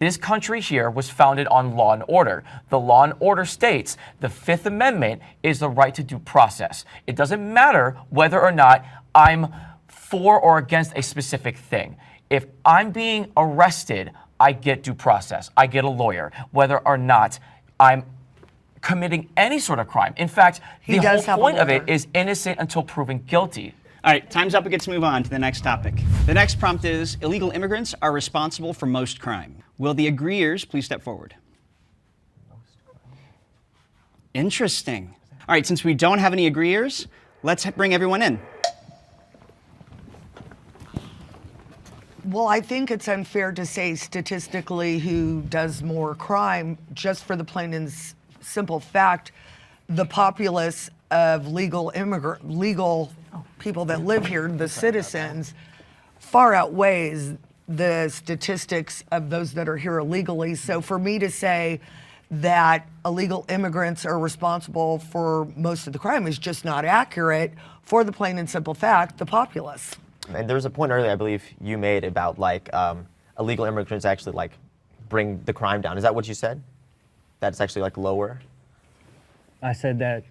This country here was founded on law and order. The law and order states the Fifth Amendment is the right to due process. It doesn't matter whether or not I'm for or against a specific thing. If I'm being arrested, I get due process. I get a lawyer, whether or not I'm committing any sort of crime. In fact, the whole point of it is innocent until proven guilty. All right, time's up. We get to move on to the next topic. The next prompt is, illegal immigrants are responsible for most crime. Will the agreeers please step forward? Interesting. All right, since we don't have any agreeers, let's bring everyone in. Well, I think it's unfair to say statistically who does more crime, just for the plain and simple fact, the populace of legal people that live here, the citizens, far outweighs the statistics of those that are here illegally. So for me to say that illegal immigrants are responsible for most of the crime is just not accurate, for the plain and simple fact, the populace. And there was a point earlier, I believe you made about like illegal immigrants actually like bring the crime down. Is that what you said? That it's actually like lower? I said that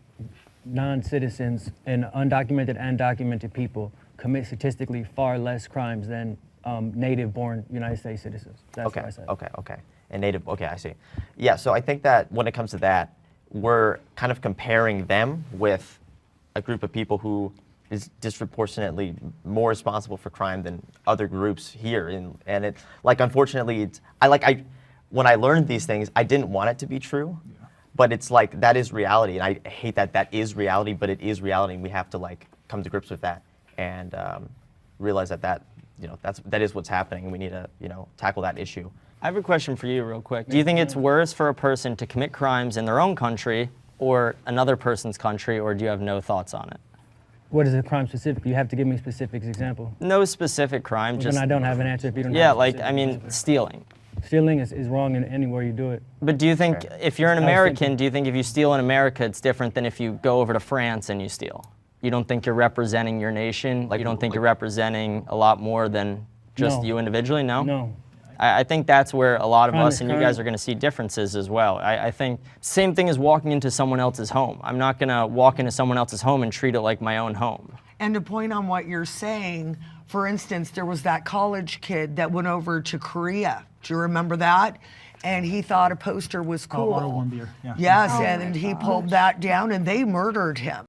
non-citizens and undocumented and documented people commit statistically far less crimes than native-born United States citizens. That's what I said. Okay. And native, okay, I see. Yeah, so I think that when it comes to that, we're kind of comparing them with a group of people who is disproportionately more responsible for crime than other groups here. And it, like, unfortunately, when I learned these things, I didn't want it to be true. Yeah. But it's like, that is reality, and I hate that that is reality, but it is reality, and we have to like come to grips with that and realize that that is what's happening, and we need to tackle that issue. I have a question for you real quick. Do you think it's worse for a person to commit crimes in their own country or another person's country, or do you have no thoughts on it? What is a crime specific? You have to give me a specific example. No specific crime, Well, just... then I don't have an answer if you don't Yeah, have a like, specific I mean, example. stealing. Stealing is wrong in anywhere you do it. But do you think, if you're an I was American, thinking- do you think if you steal in America, it's different than if you go over to France and you steal? You don't think you're representing your nation? Like, you don't think you're representing a lot more than just No. you individually? No? No. I think that's where a lot of Crime us is and you crime. guys are going to see differences as well. I think same thing as walking into someone else's home. I'm not going to walk into someone else's home and treat it like my own home. And to point on what you're saying, for instance, there was that college kid that went over to Korea. Do you remember that? And he thought a poster was cool. Auto one beer, yeah. Yes, and he pulled that down and they murdered him.